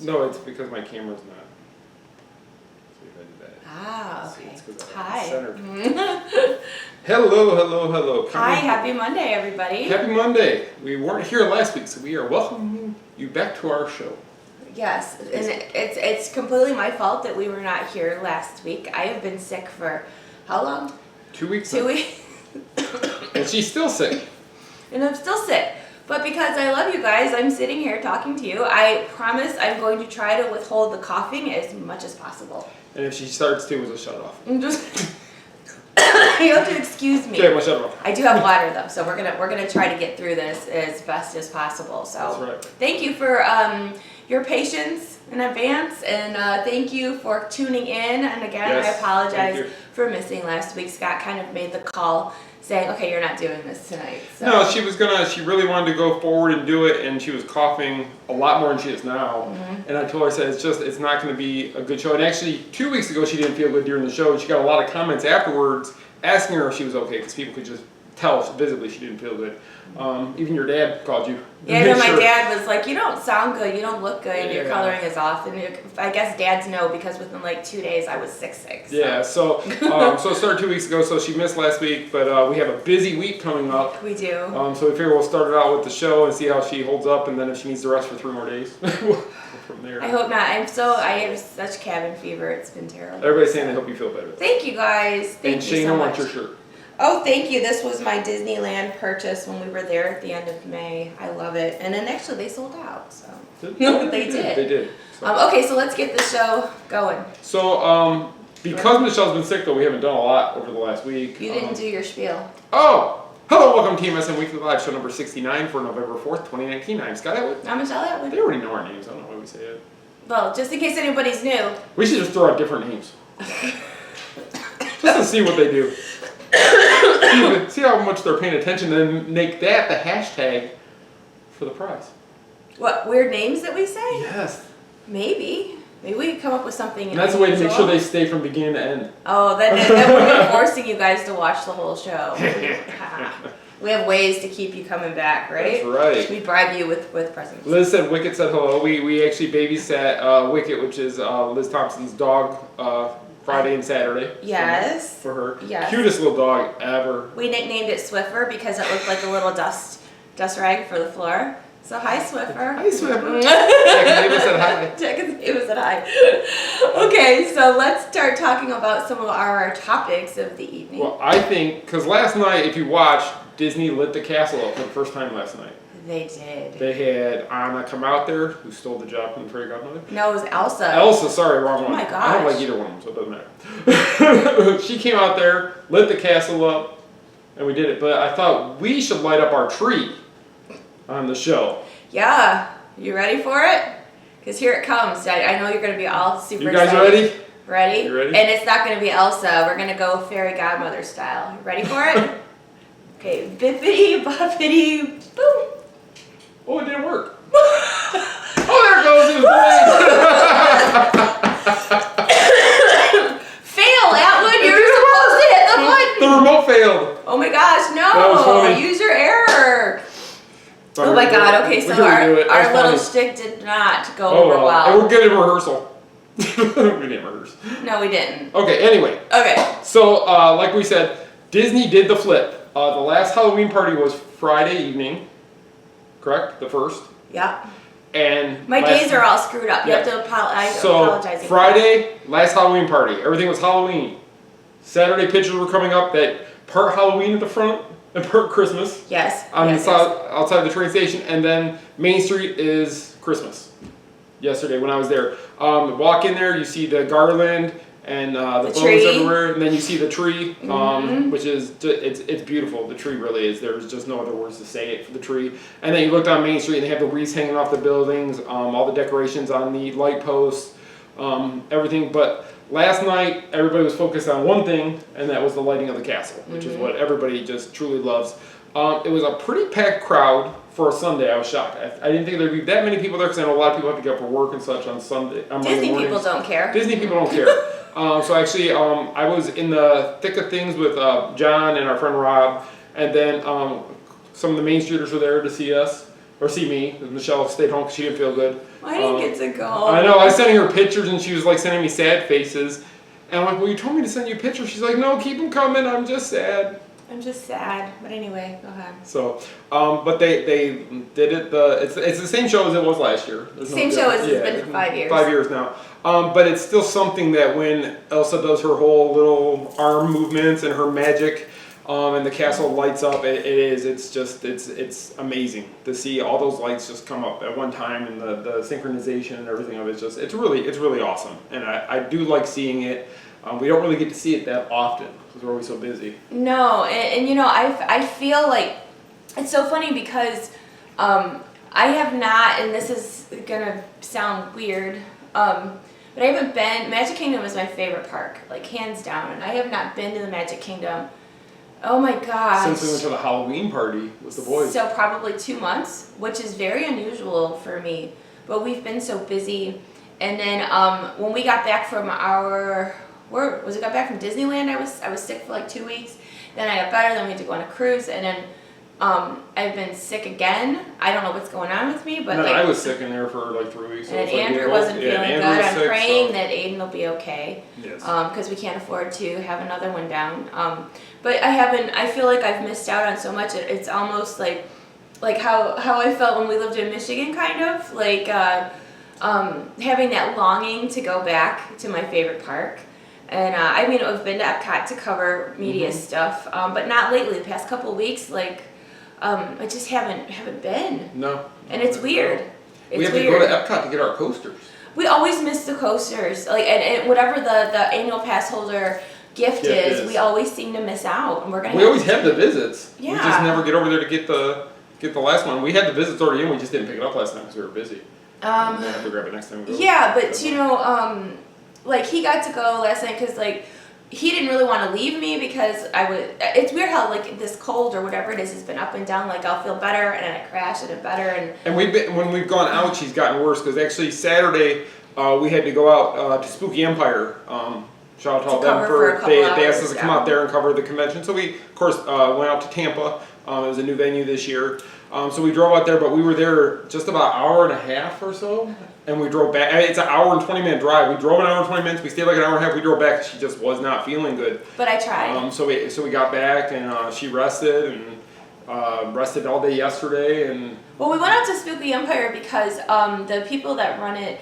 No, it's because my camera's not. See if I do that. Ah, okay. It's Hi. Hello. Hi, happy Monday, everybody. Happy Monday. We weren't here last week, so we are welcoming you back to our show. Yes, and it's completely my fault that we were not here last week. I have been sick for how long? 2 weeks. 2 weeks. And she's still sick. And I'm still sick. But because I love you guys, I'm sitting here talking to you. I promise I'm going to try to withhold the coughing as much as possible. And if she starts to, we'll just shut it off. I'm just you have to excuse me. Okay, we'll shut it off. I do have water though, so we're gonna try to get through this as best as possible. So That's right. Thank you for your patience in advance, and thank you for tuning in. And again, Yes, I apologize for missing last week. Scott kind of made the call saying, "Okay, you're not doing this tonight." So. No, she really wanted to go forward and do it, and she was coughing a lot more than she is now. Mm-hmm. And I told her, I said, it's not going to be a good show. And actually, 2 weeks ago, she didn't feel good during the show. She got a lot of comments afterwards asking her if she was okay, because people could just tell visibly she didn't feel good. Even your dad called you. Yeah, no, my dad was like, "You don't sound good, you don't look good, your coloring is off." And I guess dads know, because within like 2 days I was sick. So. Yeah, so it started 2 weeks ago, so she missed last week, but we have a busy week coming up. We do. So we figure we'll start it out with the show and see how she holds up, and then if she needs to rest for 3 more days, we'll go from there. I hope not. I have such cabin fever, it's been terrible. Everybody's saying they hope you feel better. Thank you guys. Thank you Shane, so I much. want your shirt. Oh, thank you. This was my Disneyland purchase when we were there at the end of May. I love it. And then actually they sold out. So they did. They did. So. Okay, so let's get the show going. So because Michelle's been sick, though, we haven't done a lot over the last week. You didn't do your spiel. Oh! Hello, welcome to TMSM Weekly Live, show number 69 for November 4th, 2019. I'm Scott Atwood. I'm Michelle Atwood. They already know our names. I don't know why we say it. Well, just in case anybody's new. We should just throw out different names. Just to see what they do. See how much they're paying attention, and make that the hashtag for the prize. What, weird names that we say? Yes. Maybe. Maybe we could come up with something. And that's a way to make sure they stay from beginning to end. Oh, then we're forcing you guys to watch the whole show. We have ways to keep you coming back, right? That's right. We bribe you with presents. Liz said Wicket said hello. We actually babysat Wicket, which is Liz Thompson's dog, Friday and Saturday. Yes. For her. Yes. Cutest little dog ever. We nicknamed it Swiffer because it looked like a little dust rag for the floor. So hi, Swiffer. Hi, Swiffer. Jack and David said hi. Jack and David said hi. Okay, so let's start talking about some of our topics of the evening. Well, I think, because last night, if you watched, Disney lit the castle up for the first time last night. They did. They had Anna come out there, who stole the job from the fairy godmother. No, it was Elsa. Elsa, sorry, wrong one. Oh my gosh. I don't like either one of them, so it doesn't matter. She came out there, lit the castle up, and we did it. But I thought we should light up our tree on the show. Yeah. You ready for it? Because here it comes. I know you're going to be all super excited. You guys ready? Ready? You ready? And it's not going to be Elsa. We're going to go fairy godmother style. You ready for it? Okay. Bippity, boppity, boom. Oh, it didn't work. Oh, there it goes. It was Fail, Atwood. You were supposed to hit the button. The remote failed. Oh my gosh, no. That was funny. Use your error. Sorry, Oh my god, okay, so our little funny. shtick did not go over And well. we're good at rehearsal. We didn't rehearse. No, we didn't. Okay, anyway. Okay. So, like we said, Disney did the flip. The last Halloween party was Friday evening. Correct? The first? Yeah. And my days are all screwed up. You have to apologize. So, Friday, last Halloween party. Everything was Halloween. Saturday pictures were coming up that part Halloween at the front and part Christmas. Yes. On yes, the outside the train station, and then Main Street is Christmas. Yesterday when I was there. Walk in there, you see the garland and the bows everywhere, and then you see the tree, which is it's beautiful. The tree really is. There's just no other words to say it for the tree. And then you look down Main Street, and they have the wreaths hanging off the buildings, all the decorations on the light posts, everything. But last night, everybody was focused on one thing, and that was the lighting of the castle, which is what everybody just truly loves. It was a pretty packed crowd for a Sunday. I was shocked. I didn't think there'd be that many people there, because I know a lot of people have to get up for work and such on Sunday. Disney people don't care. Disney people don't care. So actually, I was in the thick of things with John and our friend Rob, and then some of the Main Streeters were there to see us. or see me. Michelle stayed home because she didn't feel good. I didn't get to go. I know. I was sending her pictures, and she was like sending me sad faces. And I'm like, well, you told me to send you pictures. She's like, no, keep them coming. I'm just sad. I'm just sad. But anyway, go ahead. So, but they did it. It's the same show as it was last year. Same show as it's been for 5 years. 5 years now. But it's still something that when Elsa does her whole little arm movements and her magic, and the castle lights up, it's amazing to see all those lights just come up at one time, and the synchronization and everything of it's really awesome. And I do like seeing it. We don't really get to see it that often because we're always so busy. No, and you know, I feel like it's so funny because I have not, and this is gonna sound weird, but I haven't been. Magic Kingdom is my favorite park, like hands down, and I have not been to the Magic Kingdom. Oh my gosh. Since we went to the Halloween party with the boys. So probably 2 months, which is very unusual for me. But we've been so busy. And then when we got back from got back from Disneyland, I was sick for like 2 weeks. Then I got better, then we had to go on a cruise, and then I've been sick again. I don't know what's going on with me, but and then I was sick in there for like 3 weeks. And Andrew wasn't feeling good. I'm praying that Aiden will be okay. Yes. Because we can't afford to have another one down. But I feel like I've missed out on so much. It's almost like how I felt when we lived in Michigan, kind of. Like having that longing to go back to my favorite park. And I mean, I've been to Epcot to cover media stuff, but not lately. The past couple of weeks, like, I just haven't been. No. And it's weird. We have to go to Epcot to get our coasters. We always miss the coasters. Like, and whatever the annual pass holder gift is, we always seem to miss out. And we always have the visits. Yeah. We just never get over there to get the last one. We had the visits already in. We just didn't pick it up last time because we were busy. We'll have to grab it next time we go. Yeah, but you know, like he got to go last night because like he didn't really want to leave me because it's weird how like this cold or whatever it is has been up and down. Like I'll feel better and then I crash and then better and when we've gone out, she's gotten worse because actually Saturday we had to go out to Spooky Empire. Shout out to all them they asked us to come out there and cover the convention. So we of course went out to Tampa. It was a new venue this year. So we drove out there, but we were there just about an hour and a half or so, and we drove back. It's an hour and 20-minute drive. We drove an hour and 20 minutes. We stayed like an hour and a half. We drove back. She just was not feeling good. But I tried. So we got back, and she rested and rested all day yesterday. And well, we went out to Spooky Empire because the people that run it.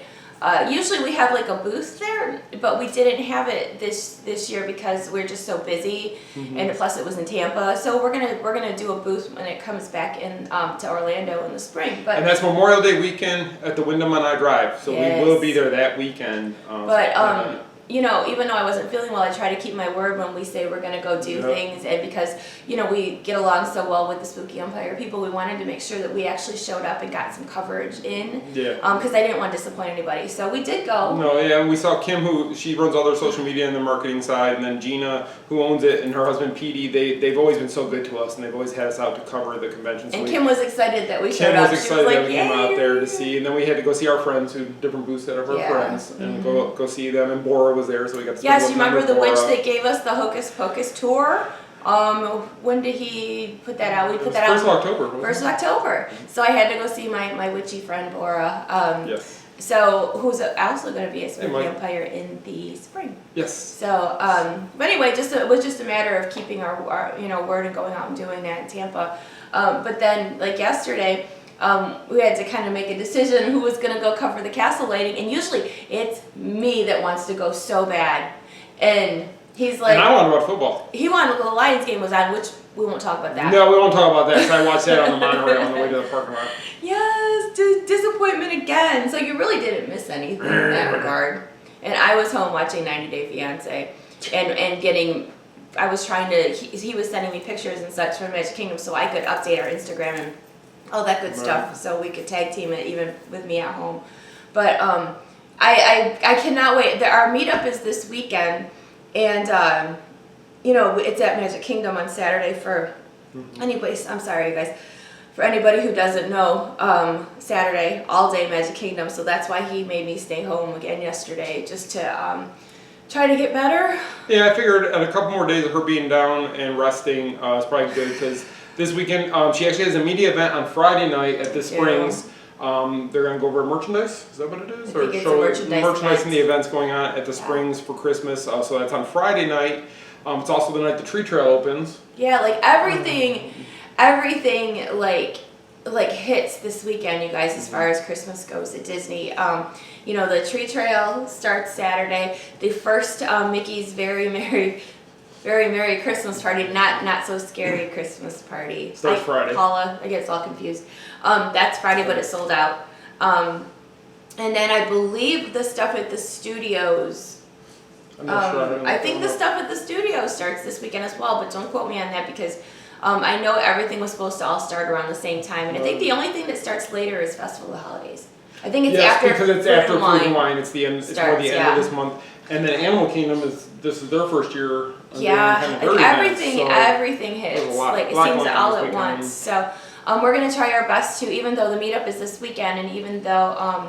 Usually we have like a booth there, but we didn't have it this year because we're just so busy, and plus it was in Tampa. So we're gonna do a booth when it comes back in to Orlando in the spring. But and that's Memorial Day weekend at the Wyndham on I Drive. So we will be there that weekend. But you know, even though I wasn't feeling well, I try to keep my word when we say we're gonna go do things, and because you know we get along so well with the Spooky Empire people, we wanted to make sure that we actually showed up and got some coverage in. Yeah. Because I didn't want to disappoint anybody, so we did go. No, yeah, and we saw Kim, she runs all their social media and the marketing side, and then Gina, who owns it, and her husband Petey. They've always been so good to us, and they've always had us out to cover the convention. So and Kim was excited that we showed up. Kim was excited that we came out there to see, and then we had to go see our friends, different booths that are our friends, and go see them. And Bora was there, so we got to. Yes, you remember the witch that gave us the Hocus Pocus tour? When did he put that out? We put that out 1st of October. 1st of October. So I had to go see my witchy friend Bora. Yes. So who's also going to be a Spooky Empire in the spring. Yes. So, but anyway, it was just a matter of keeping our word and going out and doing that in Tampa. But then like yesterday. We had to kind of make a decision who was going to go cover the castle lighting, and usually it's me that wants to go so bad, and he's like, and I want to watch football. He wanted to go. The Lions game was on, which we won't talk about that. No, we won't talk about that. So I watched that on the monorail on the way to the parking lot. Yes, disappointment again. So you really didn't miss anything in that regard. And I was home watching 90 Day Fiance, and getting. I was trying to. He was sending me pictures and such from Magic Kingdom, so I could update our Instagram and all that good stuff, so we could tag team it even with me at home. But I cannot wait. Our meetup is this weekend, and you know it's at Magic Kingdom on Saturday for anybody. I'm sorry, you guys. For anybody who doesn't know, Saturday all day Magic Kingdom. So that's why he made me stay home again yesterday, just to try to get better. Yeah, I figured a couple more days of her being down and resting is probably good because. this weekend. She actually has a media event on Friday night at the Springs. They're going to go over merchandise. Is that what it is? I think it's a merchandise and the events going on at the Springs for Christmas. So that's on Friday night. It's also the night the tree trail opens. Yeah, like everything like hits this weekend, you guys, as far as Christmas goes at Disney. You know, the tree trail starts Saturday. The first Mickey's Very Merry Christmas Party, not so scary Christmas party. Starts Friday. Paula, I get all confused. That's Friday, but it's sold out. And then I believe the stuff at the studios. I think the stuff at the studios starts this weekend as well, but don't quote me on that because I know everything was supposed to all start around the same time, and I think the only thing that starts later is Festival of the Holidays. I think it's after because it's after Food and Wine. It's the end. It's toward the end of this month, and then Animal Kingdom this is their first year. Yeah, like everything hits. Like it seems all at once. So we're gonna try our best to, even though the meetup is this weekend, and even though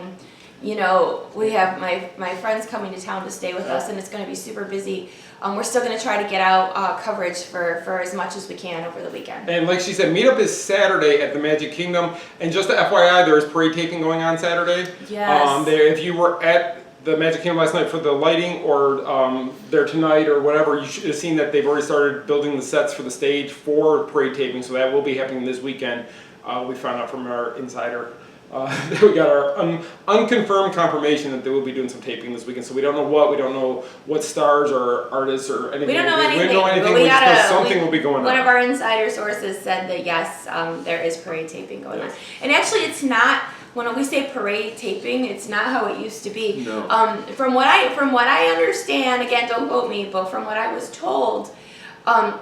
you know, we have my friends coming to town to stay with us, and it's going to be super busy. We're still going to try to get out coverage for as much as we can over the weekend. And like she said, meetup is Saturday at the Magic Kingdom. And just a FYI, there is parade taping going on Saturday. Yes. If you were at the Magic Kingdom last night for the lighting, or there tonight or whatever, you should have seen that they've already started building the sets for the stage for parade taping. So that will be happening this weekend. We found out from our insider. We got our unconfirmed confirmation that they will be doing some taping this weekend. So we don't know what stars or artists or anything. We don't know anything. We don't know anything. We just know something will be going on. One of our insider sources said that yes, there is parade taping going on. And actually, it's not. When we say parade taping, it's not how it used to be. No. From what I understand, again, don't quote me, but from what I was told.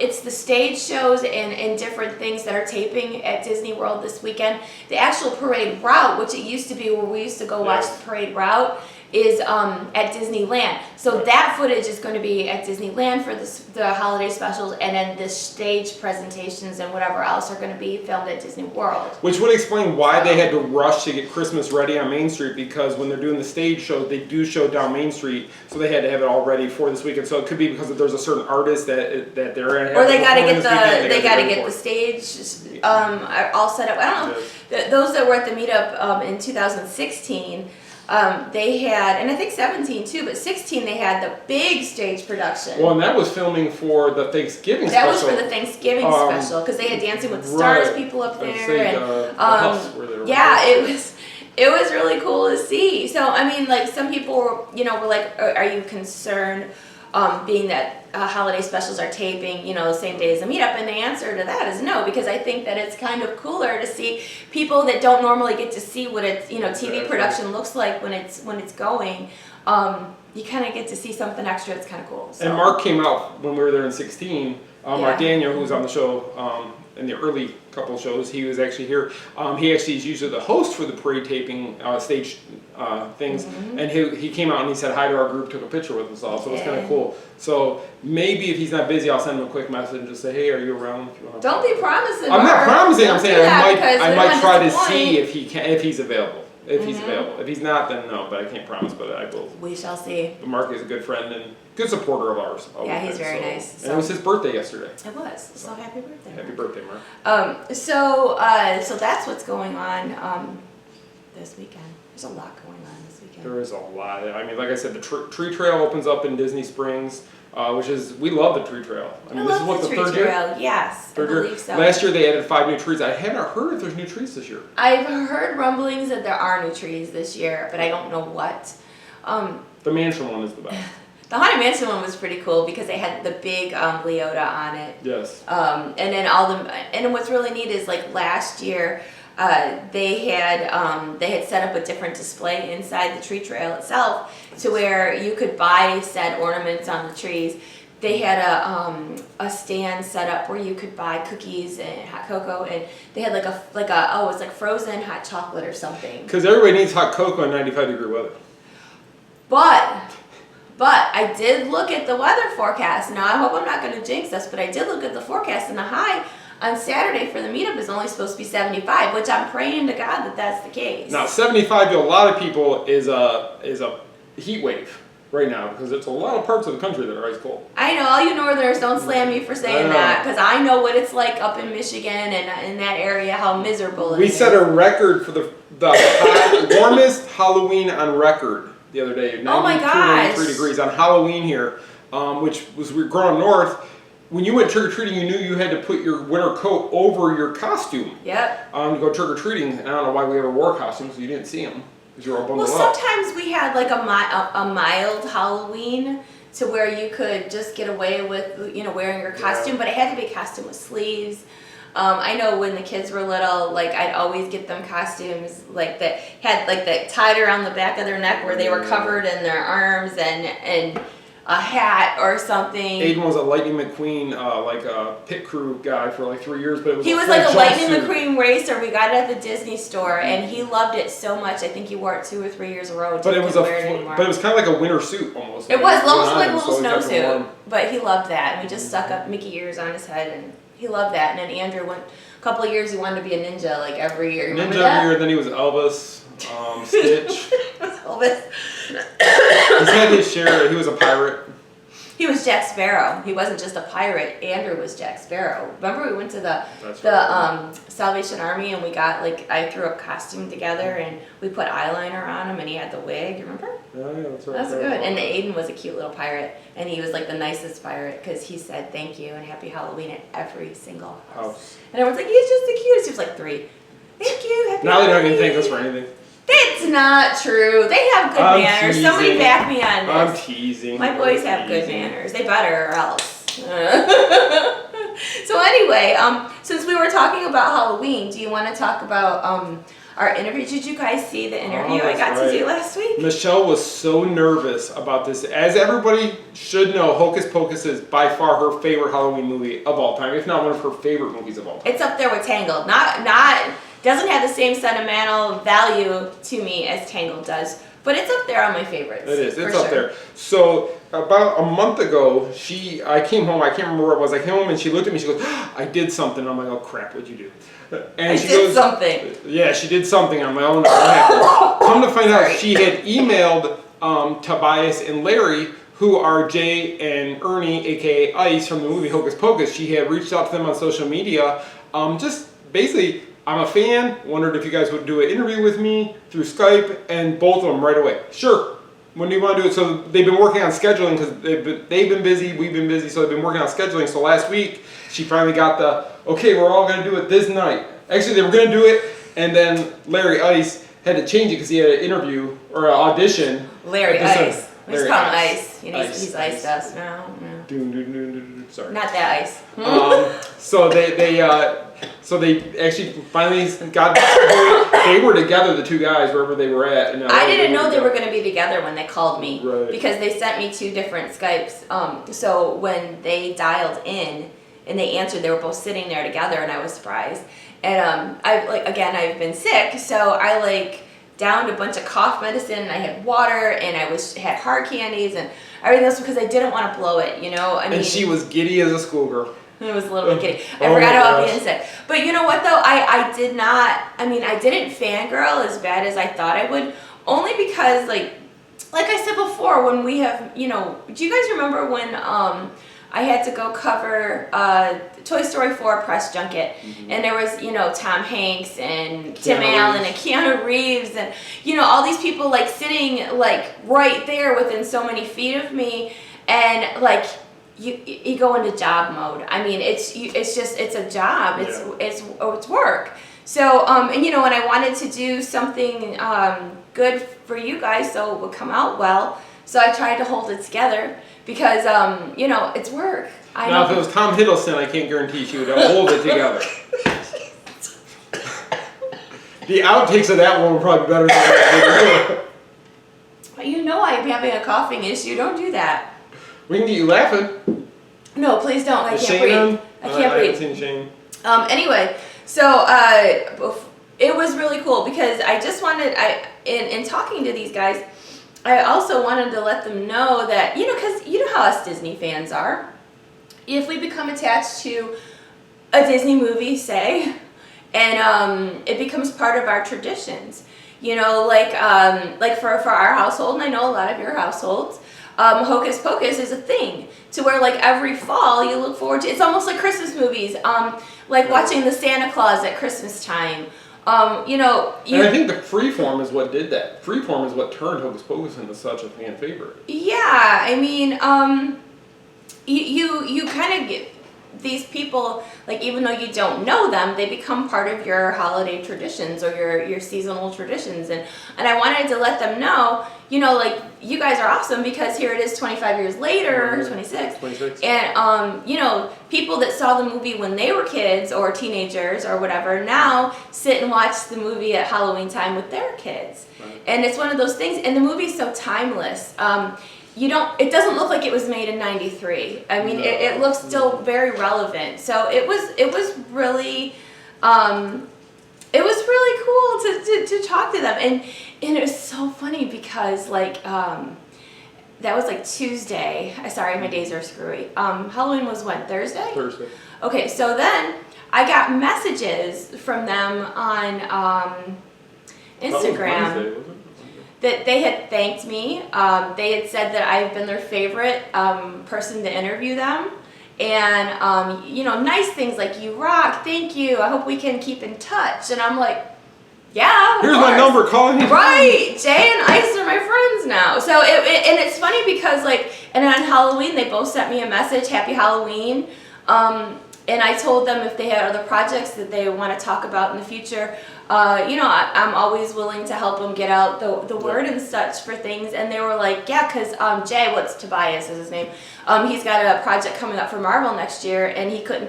It's the stage shows and different things that are taping at Disney World this weekend. The actual parade route, which it used to be where we used to go watch the parade route, is at Disneyland. So that footage is going to be at Disneyland for the holiday specials, and then the stage presentations and whatever else are going to be filmed at Disney World. Which would explain why they had to rush to get Christmas ready on Main Street, because when they're doing the stage shows, they do show down Main Street, so they had to have it all ready for this weekend. So it could be because there's a certain artist that they're in. Or they got to get the stage all set up. I don't know. Those that were at the meetup in 2016. They had, and I think 17 too, but 16 they had the big stage production. Well, and that was filming for the Thanksgiving special. That was for the Thanksgiving special, because they had Dancing with the Stars people up there. It was really cool to see. So, I mean, like, some people were like, are you concerned being that holiday specials are taping, the same day as the meetup? And the answer to that is no, because I think that it's kind of cooler to see people that don't normally get to see what it's, TV production looks like when it's going. You kind of get to see something extra. It's kind of cool. So. And Mark came out when we were there in 16. Mark Daniel, who was on the show in the early couple of shows, he was actually here. He actually is usually the host for the parade taping stage things, and he came out and he said hi to our group, took a picture with us all, so it was kind of cool. So maybe if he's not busy, I'll send him a quick message and just say, hey, are you around? If you want to Don't be promising. I'm not promising. I'm saying I might try to disappoint. see if he's available. If he's available. If he's not, then no, but I can't promise, but I will. We shall see. But Mark is a good friend and good supporter of ours. Yeah, he's very nice. And it was his birthday yesterday. It was. So happy birthday. Happy birthday, Mark. So that's what's going on this weekend. There's a lot going on this weekend. There is a lot. I mean, like I said, the tree trail opens up in Disney Springs, we love the tree trail. I mean, this is what, the third year? Yes, I believe so. Last year they added 5 new trees. I haven't heard if there's new trees this year. I've heard rumblings that there are new trees this year, but I don't know what. The mansion one is the best. The Haunted Mansion one was pretty cool because they had the big Leota on it. Yes. And then and what's really neat is, like, last year they had set up a different display inside the tree trail itself to where you could buy said ornaments on the trees. They had a stand set up where you could buy cookies and hot cocoa, and they had it was like frozen hot chocolate or something. Because everybody needs hot cocoa in 95-degree weather. But I did look at the weather forecast. Now, I hope I'm not going to jinx us, but I did look at the forecast, and the high on Saturday for the meetup is only supposed to be 75, which I'm praying to God that that's the case. Now, 75 to a lot of people is a heat wave. right now because it's a lot of parts of the country that are ice cold. I know, all you northerners don't slam me for saying that, because I know what it's like up in Michigan and in that area, how miserable it is. We set a record for the warmest Halloween on record the other day. 93 degrees on Halloween here, which was growing up north. When you went trick-or-treating, you knew you had to put your winter coat over your costume. Yep. To go trick-or-treating, and I don't know why we ever wore costumes, so you didn't see them. Well, sometimes we had like a mild Halloween to where you could just get away with, wearing your costume, but it had to be a costume with sleeves. I know when the kids were little, like I'd always get them costumes like that had like that tied around the back of their neck where they were covered in their arms and a hat or something. Aiden was a Lightning McQueen, like a pit crew guy for like 3 years, but it was he was like a Lightning McQueen racer. We got it at the Disney store, and he loved it so much. I think he wore it 2 or 3 years in a row. But it was kind of like a winter suit almost. It was almost like a little snowsuit, but he loved that. And we just stuck up Mickey ears on his head, and he loved that. And then Andrew went a couple of years. He wanted to be a ninja like every year. Ninja every year. Then he was Elvis, Stitch. Elvis. He's had his share. He was a pirate. He was Jack Sparrow. He wasn't just a pirate. Andrew was Jack Sparrow. Remember we went to the Salvation Army and we got I threw a costume together and we put eyeliner on him and he had the wig. Remember? Yeah, that's right. That's good. And Aiden was a cute little pirate and he was like the nicest pirate because he said thank you and happy Halloween at every single house. And everyone's like, he's just the cutest. He was like 3. Thank you. Happy Now Halloween. they don't even thank us for anything. That's not true. They have good manners. Teasing. Somebody back me on this. I'm teasing. My boys have good manners. They better or else. So anyway, since we were talking about Halloween, do you want to talk about our interview? Did you guys see the interview I got to do last week? Michelle was so nervous about this. As everybody should know, Hocus Pocus is by far her favorite Halloween movie of all time, if not one of her favorite movies of all time. It's up there with Tangled. Doesn't have the same sentimental value to me as Tangled does, but it's up there on my favorites. It is. It's up there. So about a month ago, I came home. I can't remember where it was. I came home and she looked at me. She goes, "I did something." I'm like, "Oh crap! What'd you do?" And she goes, something. Yeah, she did something on my own. Come to find out, she had emailed Tobias and Larry, who are Jay and Ernie, aka Ice, from the movie Hocus Pocus. She had reached out to them on social media, just basically. I'm a fan, wondered if you guys would do an interview with me through Skype, and both of them right away. Sure, when do you want to do it? So they've been working on scheduling because they've been busy, we've been busy, so they've been working on scheduling. So last week, she finally got okay, we're all going to do it this night. Actually, they were going to do it, and then Larry Ice had to change it because he had an interview or an audition. Larry Ice. We just call him Ice. He's iced us. No. Sorry. Not that Ice. So they actually finally got. They were together, the 2 guys, wherever they were at. And I didn't know they were going to be together when they called me, right. Because they sent me 2 different Skypes. So when they dialed in and they answered, they were both sitting there together, and I was surprised. And I've been sick, so I downed a bunch of cough medicine, and I had water, and I had hard candies and everything else because I didn't want to blow it. And she was giddy as a schoolgirl. It was a little bit kidding. I forgot about being sick. But you know what though? I didn't fangirl as bad as I thought I would. Only because like I said before, when we have, do you guys remember when I had to go cover Toy Story 4 press junket, and there was, Tom Hanks and Tim Allen and Keanu Reeves and, all these people sitting right there within so many feet of me, and you go into job mode. I mean, it's a job. It's work. So and I wanted to do something good for you guys so it would come out well. So I tried to hold it together because it's work. Now, if it was Tom Hiddleston, I can't guarantee she would hold it together. The outtakes of that one would probably be better than that. I'm having a coughing issue. Don't do that. We can get you laughing. No, please don't. I can't breathe. I can't breathe. I haven't seen Shane. Anyway, so it was really cool because I just wanted, in talking to these guys, I also wanted to let them know that, because you know how us Disney fans are. If we become attached to a Disney movie, say, and it becomes part of our traditions, like for our household, and I know a lot of your households, Hocus Pocus is a thing to where like every fall you look forward to. It's almost like Christmas movies, like watching the Santa Claus at Christmas time. And I think the Freeform is what did that. Freeform is what turned Hocus Pocus into such a fan favorite. Yeah, I mean, you kind of get these people, like, even though you don't know them, they become part of your holiday traditions or your seasonal traditions. And I wanted to let them know, like, you guys are awesome because here it is 25 years later, 26. And, people that saw the movie when they were kids or teenagers or whatever now sit and watch the movie at Halloween time with their kids. Right. And it's one of those things, and the movie's so timeless. It doesn't look like it was made in 93. I mean, it looks still very relevant. So it was really cool to talk to them. And it was so funny because like, that was like Tuesday. Sorry, my days are screwy. Halloween was when? Thursday? Thursday. Okay, so then I got messages from them on Instagram. Wednesday, was it? That they had thanked me. They had said that I've been their favorite person to interview them. And, nice things like, you rock, thank you, I hope we can keep in touch. And I'm like, yeah, here's my number, call me. Right, Jay and Ice are my friends now. So, and it's funny because, like, and on Halloween, they both sent me a message, Happy Halloween. And I told them if they had other projects that they want to talk about in the future, I'm always willing to help them get out the word and such for things. And they were like, yeah, because Jay, Tobias is his name, he's got a project coming up for Marvel next year, and he can't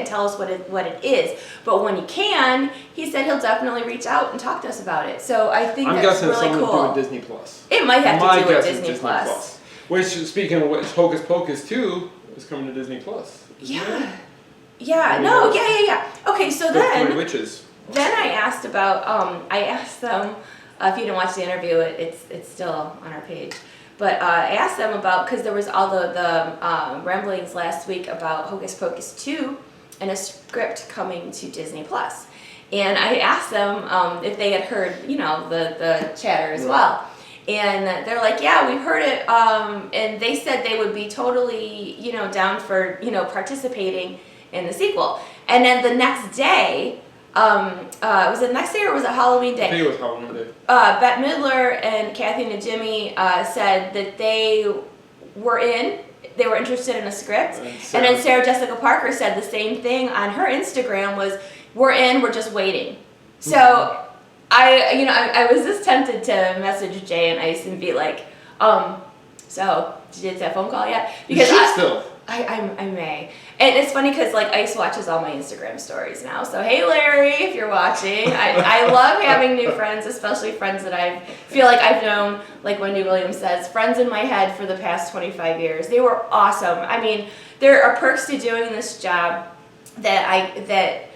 tell us what it is. But when he can, he said he'll definitely reach out and talk to us about it. So I think that's really cool. I'm guessing something to do with Disney Plus. It might have to do with Disney Plus. Which, speaking of which, Hocus Pocus 2 is coming to Disney Plus. Yeah. Yeah. Okay, so then witches. Then I asked about I asked them if you didn't watch the interview, it's still on our page. But I asked them about, because there was all the ramblings last week about Hocus Pocus 2 and a script coming to Disney Plus. And I asked them if they had heard, the chatter as well. And they're like, yeah, we've heard it. And they said they would be totally, down for, participating in the sequel. And then the next day, was it the next day or was it Halloween day? I think it was Halloween day. Bette Midler and Kathy and Jimmy said that they were interested in a script. And then Sarah Jessica Parker said the same thing on her Instagram was, we're in, we're just waiting. So I was just tempted to message Jay and Ice and be like, so did you get that phone call yet? Because I may. And it's funny because like Ice watches all my Instagram stories now. So hey Larry, if you're watching, I love having new friends, especially friends that I feel like I've known, like Wendy Williams says, friends in my head for the past 25 years. They were awesome. I mean, there are perks to doing this job that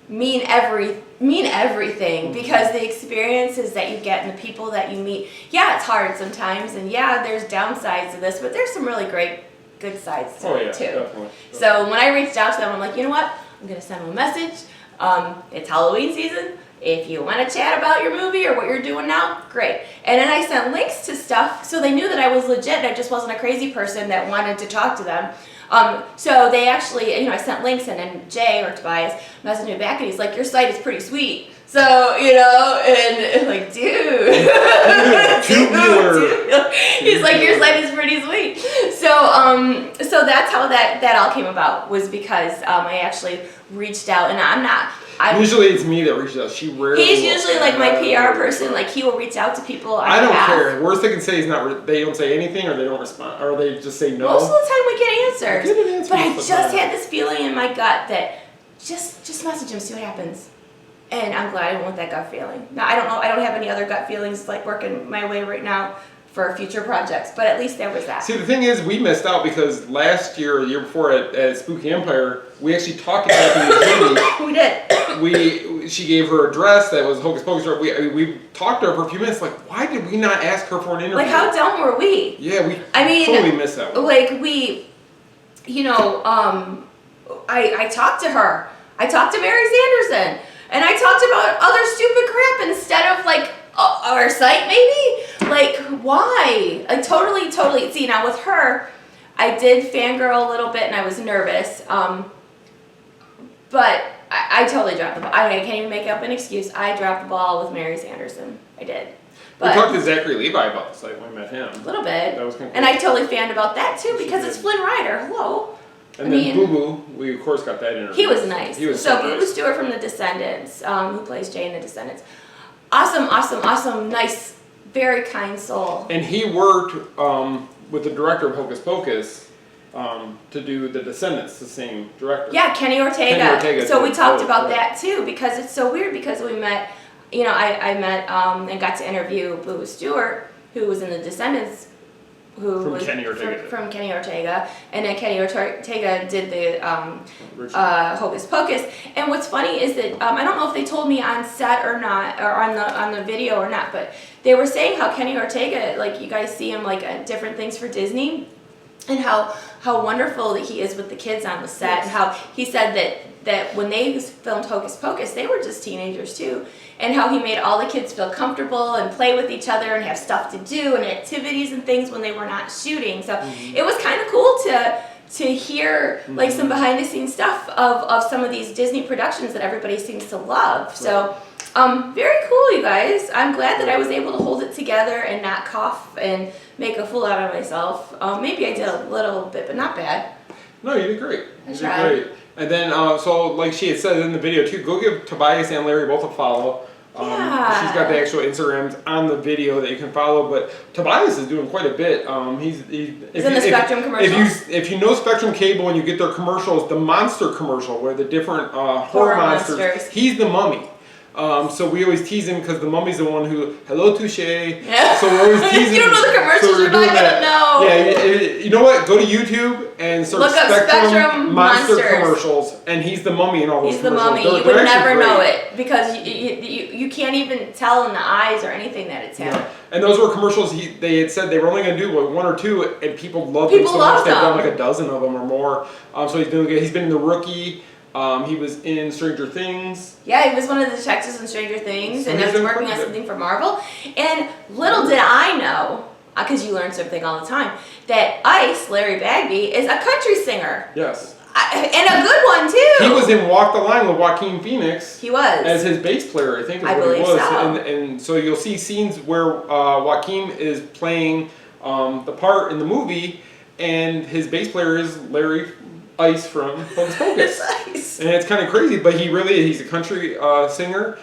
mean everything, because the experiences that you get and the people that you meet, yeah, it's hard sometimes, and yeah, there's downsides to this, but there's some really good sides to it too. Definitely. So when I reached out to them, I'm like, you know what? I'm gonna send them a message. It's Halloween season. If you want to chat about your movie or what you're doing now, great. And then I sent links to stuff so they knew that I was legit. I just wasn't a crazy person that wanted to talk to them. So they actually, I sent links, and then Jay or Tobias messaged me back, and he's like, your site is pretty sweet. So, and like, dude. He's like, your site is pretty sweet. So that's how that all came about, was because I actually reached out, and usually it's me that reaches out. He's usually like my PR person. Like, he will reach out to people. I don't care. Worst they can say is they don't say anything, or they don't respond, or they just say no. Most of the time we get answers. But I just had this feeling in my gut that just message him, see what happens. And I'm glad I went with that gut feeling. Now, I don't know. I don't have any other gut feelings like working my way right now for future projects, but at least there was that. See, the thing is, we missed out because last year or the year before at Spooky Empire, we actually talked to Kathy and Jimmy. We did. She gave her address that was Hocus Pocus. We talked to her for a few minutes. Like, why did we not ask her for an interview? Like, how dumb were we? Yeah, totally missed that one. Like, I talked to her. I talked to Mary Sanderson. And I talked about other stupid crap instead of, like, our site, maybe? Like, why? Like, totally. See, now with her, I did fangirl a little bit and I was nervous. But I totally dropped the ball. I can't even make up an excuse. I dropped the ball with Mary Sanderson. I did. We talked to Zachary Levi about the site when we met him. A little bit. That was kind of cool. And I totally fanned about that too because it's Flynn Rider. Hello. And then Boo Boo, we of course got that interview. He was nice. He was so nice. Boo Boo Stewart from The Descendants, who plays Jay in The Descendants. Awesome, nice, very kind soul. And he worked with the director of Hocus Pocus to do The Descendants, the same director. Yeah, Kenny Ortega. Kenny Ortega so we talked about that too because it's so weird because we met, I met and got to interview Boo Boo Stewart, who was in The Descendants, from Kenny Ortega, and then Kenny Ortega did the Hocus Pocus. And what's funny is that I don't know if they told me on set or not, or on the video or not, but they were saying how Kenny Ortega, like you guys see him like at different things for Disney, and how wonderful that he is with the kids on the set, and how he said that when they filmed Hocus Pocus, they were just teenagers too. And how he made all the kids feel comfortable and play with each other and have stuff to do and activities and things when they were not shooting. So it was kind of cool to hear like some behind the scenes stuff of some of these Disney productions that everybody seems to love. So very cool, you guys. I'm glad that I was able to hold it together and not cough and make a fool out of myself. Maybe I did a little bit, but not bad. No, you did great. You did great. And then, so like she had said in the video too, go give Tobias and Larry both a follow. She's got the actual Instagrams on the video that you can follow, but Tobias is doing quite a bit. He's in the Spectrum commercials. If you know Spectrum Cable and you get their commercials, the monster commercial where the different horror monsters, he's the mummy. So we always tease him because the mummy's the one who, hello touche. Yeah. So we always tease him. You don't know the commercials, you're not gonna know. Yeah, you know what? Go to YouTube and search Spectrum Monster commercials, and he's the mummy in all those commercials. He's the mummy. You would never know it because you can't even tell in the eyes or anything that it's him. Yeah. And those were commercials they had said they were only going to do like 1 or 2, and people loved them so much. They've done like a dozen of them or more. So he's doing good. He's been in The Rookie. He was in Stranger Things. Yeah, he was one of the detectives in Stranger Things, and he was working on something for Marvel. And little did I know, because you learn something all the time, that Ice, Larry Bagby, is a country singer. Yes. And a good one, too. He was in Walk the Line with Joaquin Phoenix. He was. As his bass player, I think is what he was. So. And so you'll see scenes where Joaquin is playing the part in the movie, and his bass player is Larry Ice from Hocus Pocus. Ice. And it's kind of crazy, but he's a country singer.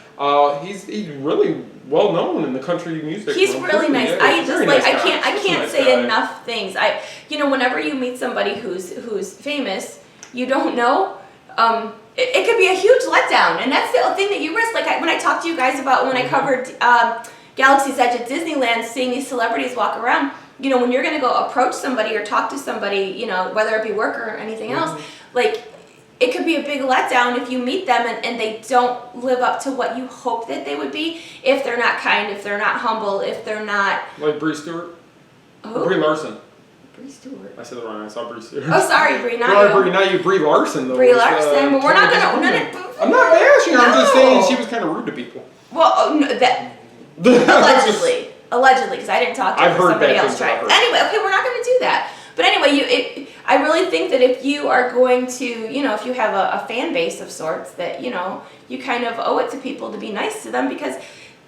He's really well known in the country music. He's really nice. Yeah, I can't say enough things. Whenever you meet somebody who's famous, you don't know. It could be a huge letdown, and that's the thing that you risk. Like when I talked to you guys about when I covered Galaxy's Edge at Disneyland, seeing these celebrities walk around. When you're going to go approach somebody or talk to somebody, whether it be work or anything else, like it could be a big letdown if you meet them and they don't live up to what you hope that they would be. If they're not kind, if they're not humble, if they're not like Brie Stewart, who? Brie Larson. Brie Stewart. I said it wrong. I saw Brie Stewart. Oh, sorry, Brie, not you. Brie Larson though. Brie Larson. Well, we're not gonna. I'm not bashing her. I'm just saying she was kind of rude to people. Well, allegedly, because I didn't talk to her. Somebody else tried. Anyway, okay, we're not going to do that. But anyway, I really think that if you are going to, if you have a fan base of sorts, that you kind of owe it to people to be nice to them because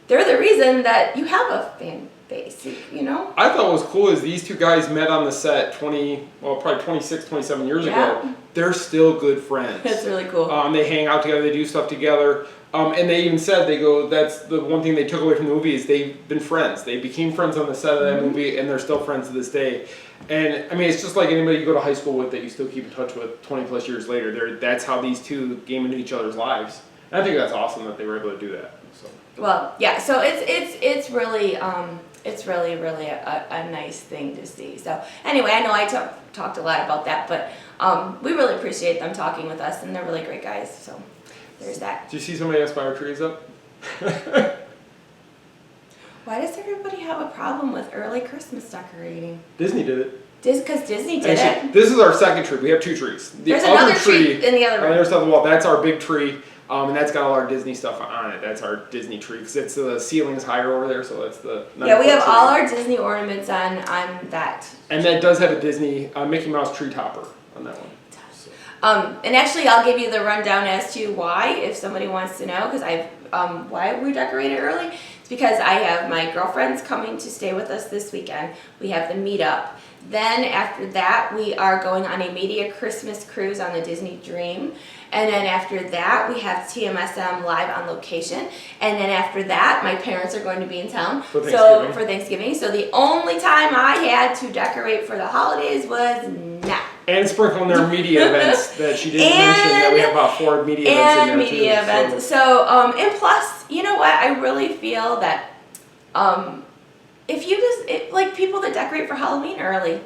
they're the reason that you have a fan base. I thought what was cool is these two guys met on the set probably 26, 27 years ago. They're still good friends. That's really cool. They hang out together. They do stuff together. And they even said, that's the one thing they took away from the movie is they've been friends. They became friends on the set of that movie, and they're still friends to this day. And, I mean, it's just like anybody you go to high school with that you still keep in touch with 20 plus years later. That's how these two came into each other's lives. And I think that's awesome that they were able to do that. So. Well, yeah, so it's really a nice thing to see. So anyway, I know I talked a lot about that, but we really appreciate them talking with us, and they're really great guys. So there's that. Did you see somebody ask why our tree is up? Why does everybody have a problem with early Christmas decorating? Disney did it. Because Disney did it. This is our second tree. We have 2 trees. There's another tree in the other room. On the other side of the wall. That's our big tree. And that's got all our Disney stuff on it. That's our Disney tree because it's the ceiling's higher over there, so that's the. Yeah, we have all our Disney ornaments on that. And that does have a Disney Mickey Mouse tree topper on that one. And actually, I'll give you the rundown as to why, if somebody wants to know, because why we decorated early. It's because I have my girlfriends coming to stay with us this weekend. We have the meetup. Then after that, we are going on a media Christmas cruise on the Disney Dream. And then after that, we have TMSM live on location. And then after that, my parents are going to be in town for Thanksgiving. So the only time I had to decorate for the holidays was now. And sprinkle in their media events that she didn't mention, that we have about 4 media events in there media too. Events. So, and plus, you know what? I really feel that if you like people that decorate for Halloween early,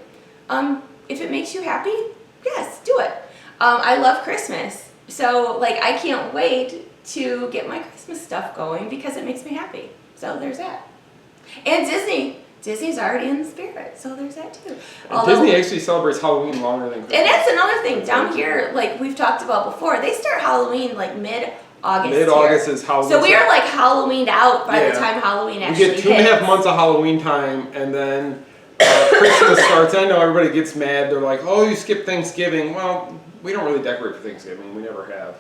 if it makes you happy, yes, do it. I love Christmas. So, like, I can't wait to get my Christmas stuff going because it makes me happy. So, there's that. And Disney's already in the spirit, so there's that too. Disney actually celebrates Halloween longer than Christmas. And that's another thing. Down here, like we've talked about before, they start Halloween like mid-August. Mid-August is Halloween. So we are like Halloweened out by the time Halloween actually hits. We get 2.5 months of Halloween time, and then Christmas starts. I know everybody gets mad. They're like, oh, you skipped Thanksgiving. Well, we don't really decorate for Thanksgiving. We never have.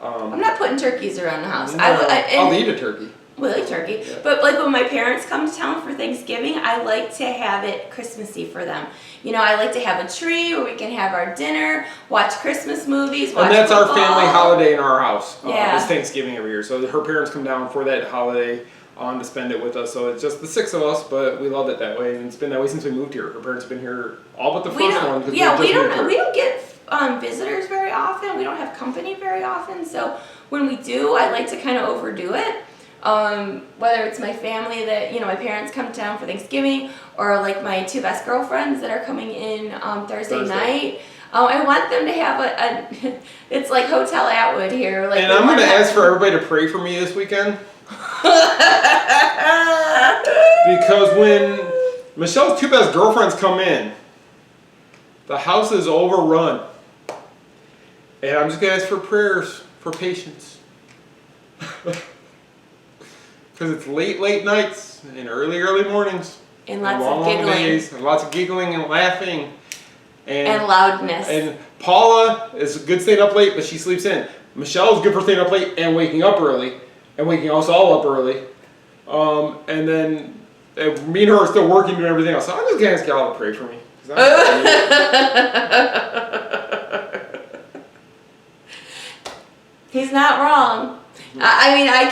I'm not putting turkeys around the house. No, I'll eat a turkey. We like turkey. Yeah. But like when my parents come to town for Thanksgiving, I like to have it Christmassy for them. You know, I like to have a tree where we can have our dinner, watch Christmas movies, watch And that's football. our family holiday in our house. Yeah. It's Thanksgiving every year. So her parents come down for that holiday to spend it with us. So it's just the 6 of us, but we love it that way. And it's been that way since we moved here. Her parents have been here all but the first one. Yeah, we don't get visitors very often. We don't have company very often. So when we do, I like to kind of overdo it. Whether it's my family that, you know, my parents come to town for Thanksgiving, or like my 2 best girlfriends that are coming in Thursday night. I want them to have it's like Hotel Atwood here. Like, and I'm going to ask for everybody to pray for me this weekend. Because when Michelle's 2 best girlfriends come in, the house is overrun. And I'm just going to ask for prayers for patience. Because it's late nights and early mornings. And lots of giggling. Days, and lots of giggling and laughing. And loudness. And Paula is good staying up late, but she sleeps in. Michelle's good for staying up late and waking up early. And waking us all up early. And then me and her are still working doing everything else. So I'm just going to ask y'all to pray for me. He's not wrong. I mean, I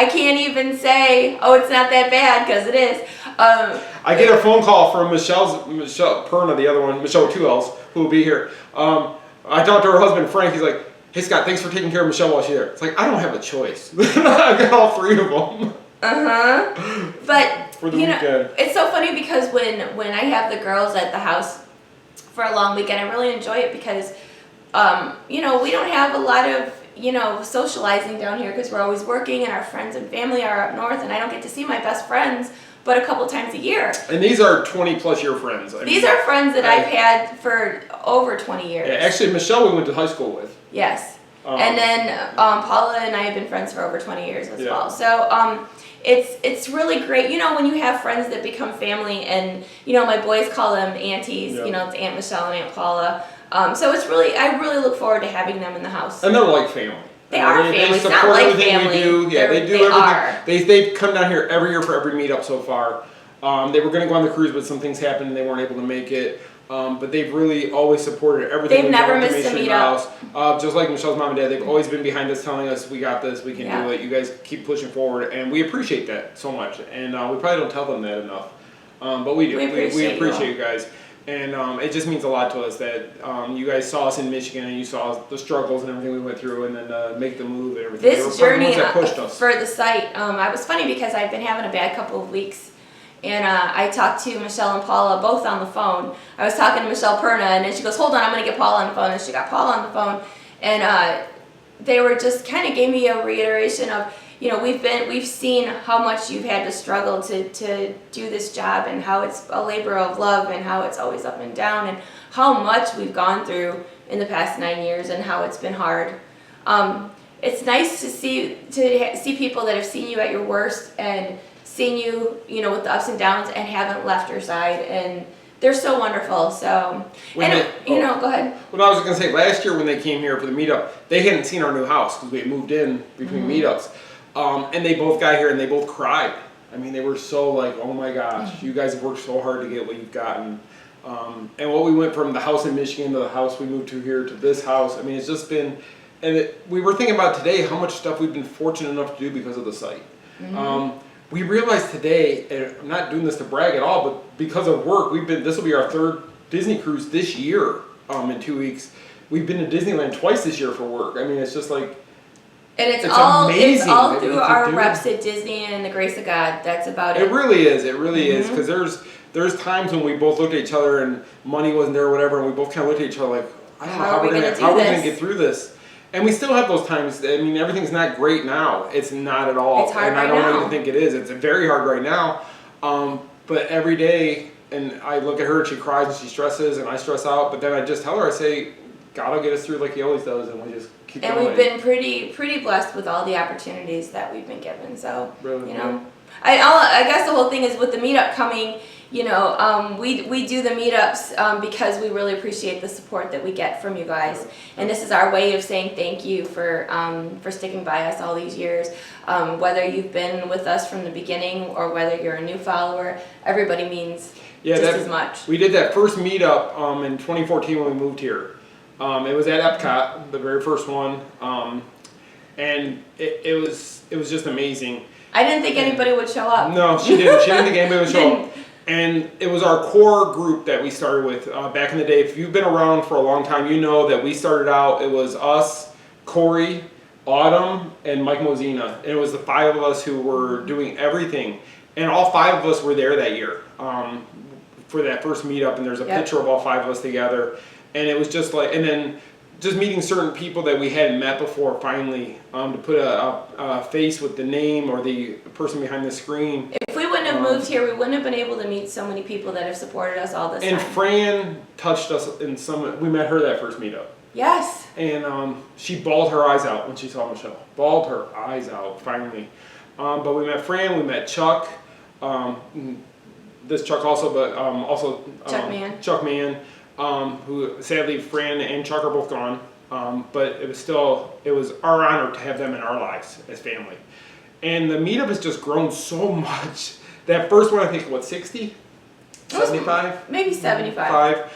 can't even say, oh, it's not that bad, because it is. I get a phone call from Michelle Perna, the other one, Michelle with 2 L's, who will be here. I talked to her husband, Frank. He's like, hey, Scott, thanks for taking care of Michelle while she's there. It's like, I don't have a choice. I've got all 3 of them. But, for the weekend. It's so funny because when I have the girls at the house for a long weekend, I really enjoy it because, we don't have a lot of, socializing down here because we're always working and our friends and family are up north, and I don't get to see my best friends but a couple times a year. And these are 20+ year friends. These are friends that I've had for over 20 years. Yeah, actually, Michelle we went to high school with. Yes. And then Paula and I have been friends for over 20 years as well. So it's really great. When you have friends that become family, and my boys call them aunties. It's Aunt Michelle and Aunt Paula. So I really look forward to having them in the house. And they're like family. They are family. They It's not like family. We do. Yeah, they do everything. They've come down here every year for every meetup so far. They were going to go on the cruise, but some things happened and they weren't able to make it. But they've really always supported everything. They've never missed a meetup. Just like Michelle's mom and dad, they've always been behind us, telling us, we got this, we can do it. You guys keep pushing forward, and we appreciate that so much. And we probably don't tell them that enough, but we do. We appreciate you guys. And it just means a lot to us that you guys saw us in Michigan and you saw the struggles and everything we went through, and then make the move and everything. This journey for the site, I was funny because I've been having a bad couple of weeks. And I talked to Michelle and Paula both on the phone. I was talking to Michelle Perna, and then she goes, hold on, I'm going to get Paula on the phone. And she got Paula on the phone. And they were just kind of gave me a reiteration of, we've seen how much you've had to struggle to do this job, and how it's a labor of love, and how it's always up and down, and how much we've gone through in the past 9 years, and how it's been hard. it's nice to see people that have seen you at your worst and seen you, you know, with the ups and downs and haven't left your side, and they're so wonderful. So, go ahead. What I was going to say, last year when they came here for the meetup, they hadn't seen our new house because we had moved in between meetups, and they both got here and they both cried. I mean, they were so like, oh my gosh, you guys have worked so hard to get what you've gotten. And what we went from the house in Michigan to the house we moved to here to this house, I mean, it's just been, and we were thinking about today how much stuff we've been fortunate enough to do because of the site. We realized today, and I'm not doing this to brag at all, but because of work, this will be our 3rd Disney cruise this year, in 2 weeks. We've been to Disneyland twice this year for work. I mean, it's just like, and it's amazing. It's all through our reps at Disney and the grace of God. That's about it. It really is. It really is. Because there's times when we both looked at each other and money wasn't there or whatever, and we both kind of looked at each other like, I don't know how we're going to get through this. And we still have those times. I mean, everything's not great now. It's not at all. It's hard and I don't even think it is. It's very hard right now. But every day, and I look at her and she cries and she stresses and I stress out. But then I just tell her, I say, God will get us through like He always does, and we just keep going. And we've been pretty blessed with all the opportunities that we've been given. So, really, you know, I guess the whole thing is with the meetup coming. You know, we do the meetups because we really appreciate the support that we get from you guys, and this is our way of saying thank you for sticking by us all these years. Whether you've been with us from the beginning or whether you're a new follower, everybody means just as much. We did that first meetup in 2014 when we moved here. It was at Epcot, the very first one, and it was just amazing. I didn't think anybody would show up. No, she didn't. She didn't think anybody would show up. And it was our core group that we started with back in the day. If you've been around for a long time, you know that we started out, it was us, Corey, Autumn, and Mike Mozina. And it was the 5 of us who were doing everything. And all 5 of us were there that year for that first meetup. And there's a picture of all 5 of us together. And it was just like, and then just meeting certain people that we hadn't met before finally, to put a face with the name or the person behind the screen. If we wouldn't have moved here, we wouldn't have been able to meet so many people that have supported us all this time. And Fran touched us in some, we met her that first meetup. Yes. And she bawled her eyes out when she saw Michelle. Bawled her eyes out, finally. But we met Fran, we met Chuck, this Chuck also, but also Chuck Mann. Who sadly Fran and Chuck are both gone, but it was our honor to have them in our lives as family. And the meetup has just grown so much. That first one, I think, 60? 75? Maybe 75.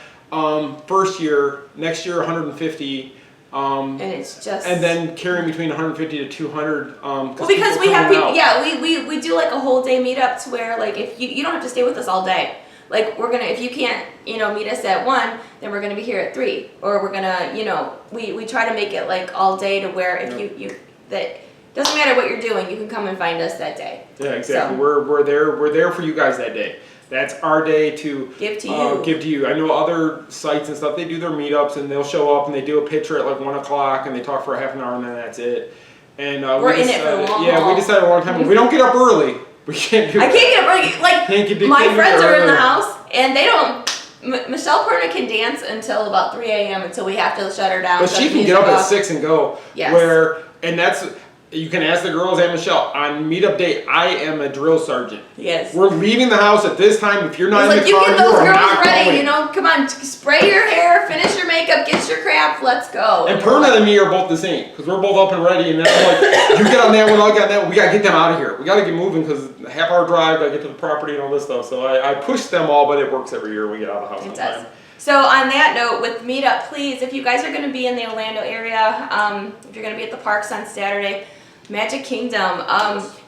First year, next year 150. And it's just... And then carrying between 150 to 200. Well, because we have people, we do like a whole day meetup to where like if you don't have to stay with us all day. Like if you can't, meet us at 1, then we're gonna be here at 3, or we're gonna, we try to make it like all day to where if you that doesn't matter what you're doing, you can come and find us that day. Yeah, exactly. So, we're there for you guys that day. That's our day to give to you. I know other sites and stuff, they do their meetups and they'll show up and they do a picture at like 1 o'clock and they talk for a half an hour and then that's it. And we're in it for the long haul. We decided a long time ago, we don't get up early. We can't do that. I can't get up early. Like, my friends are in the house, and they don't... Michelle Perna can dance until about 3 a.m. until we have to shut her down. But she can get up at 6 and go. Yes. And that's... You can ask the girls and Michelle. On meetup day, I am a drill sergeant. Yes. We're leaving the house at this time. If you're not in the car, you get those girls ready. Going. Come on, spray your hair, finish your makeup, get your crap, let's go. And Perna and me are both the same because we're both up and ready. And then I'm like, you get on that one, I'll get on that one. We gotta get them out of here. We gotta get moving because half-hour drive, I get to the property and all this stuff. So I push them all, but it works every year. We get out of the house. It does. So on that note, with meetup, please, if you guys are going to be in the Orlando area, if you're going to be at the parks on Saturday. Magic Kingdom.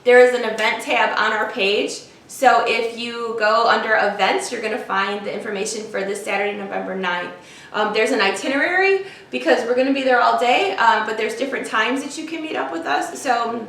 There is an event tab on our page. So if you go under events, you're going to find the information for this Saturday, November 9th. There's an itinerary because we're going to be there all day, but there's different times that you can meet up with us. So,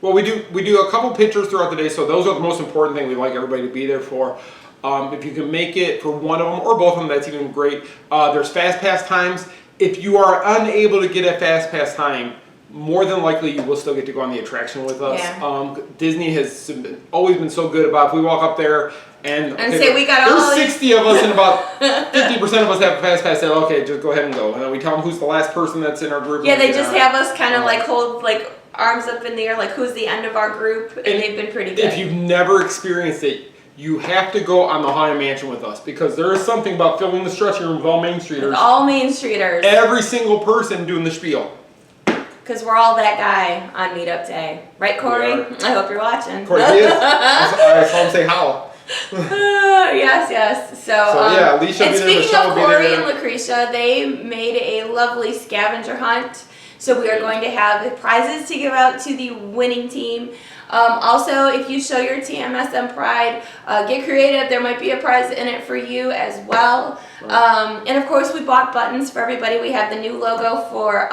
well, we do a couple pictures throughout the day. So those are the most important thing we like everybody to be there for. If you can make it for one of them or both of them, that's even great. There's fast pass times. If you are unable to get a fast pass time, more than likely you will still get to go on the attraction with us. Yeah. Disney has always been so good about if we walk up there And say we got all there's 60 of us and about 50% of us have a fast pass. Say, okay, just go ahead and go. And then we tell them who's the last person that's in our group. Yeah, they just have us kind of like hold like arms up in the air, like who's the end of our group, and they've been pretty good. If you've never experienced it, you have to go on the Haunted Mansion with us because there is something about filling the stretching room with all Main Streeters. With all Main Streeters. Every single person doing the spiel. Because we're all that guy on meetup day. Right, Corey? I hope you're watching. Corey, he is. I saw him say how. Yes. So yeah, Alicia and will be there, speaking Michelle of will be Corey there. and Lucretia, they made a lovely scavenger hunt. So we are going to have prizes to give out to the winning team. Also, if you show your TMSM pride, get creative. There might be a prize in it for you as well. And of course, we bought buttons for everybody. We have the new logo for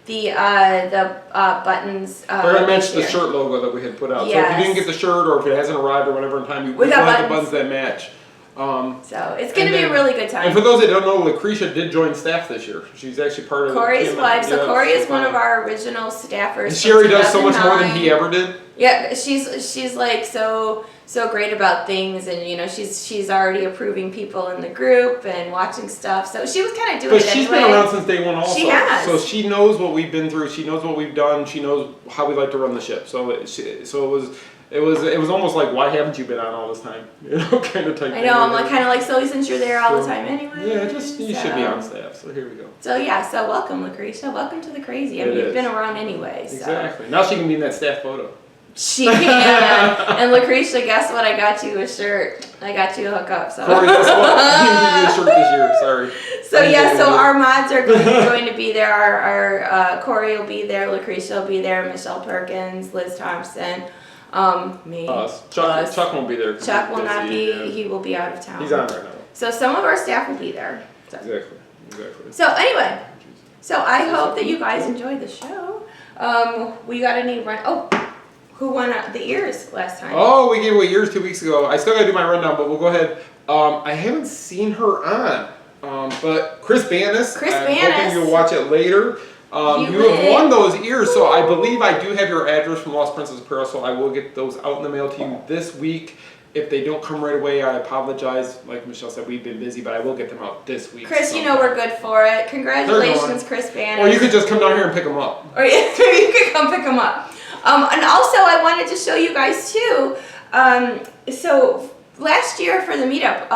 the buttons. We're gonna match the shirt logo that we had put out. Yes. So if you didn't get the shirt or if it hasn't arrived or whatever in time, we got have the buttons. buttons that match. So it's going to be a really good time. And for those that don't know, Lucretia did join staff this year. She's actually part of Corey's the wife. So yeah, Corey is one of our original staffers. And Sherry does so much more than 2009. he ever did. Yeah, she's like so great about things, and you know she's already approving people in the group and watching stuff. So she was kind of doing But it she's anyway. been around since day one also. She has. So she knows what we've been through. She knows what we've done. She knows how we like to run the ship. So it was almost like, why haven't you been on all this time? You know, kind of type. I know. I'm like kind of like so since you're there all the time anyway. Yeah, you should be on staff. So here we go. So yeah, so welcome, Lucretia. Welcome to the crazy. I mean, you've been around anyway. So. Exactly. Now she can be in that staff photo. She can. And Lucretia, guess what? I got you a shirt. I got you a hookup. So. Corey, guess what? He didn't give you a shirt this year. Sorry. So yeah, so our mods are going to be there. Our Corey will be there. Lucretia will be there. Michelle Perkins, Liz Thompson, me. Us. Chuck won't be there. Chuck will not be. Yeah. He will be out of town. He's on right now. So some of our staff will be there. So. Exactly. So anyway, so I hope that you guys enjoyed the show. We got any run? Oh. Who won the ears last time? Oh, we gave away ears 2 weeks ago. I still gotta do my rundown, but we'll go ahead. I haven't seen her on, but Chris Banis. I'm hoping you'll watch it later. You have won those ears, so I believe I do have your address from Lost Princess Apparel, so I will get those out in the mail to you this week. If they don't come right away, I apologize. Like Michelle said, we've been busy, but I will get them out this week. Chris, you know we're good for it. Congratulations, Chris Banis. Or you could just come down here and pick them up. Or you could come pick them up. And also, I wanted to show you guys too. So last year for the meetup,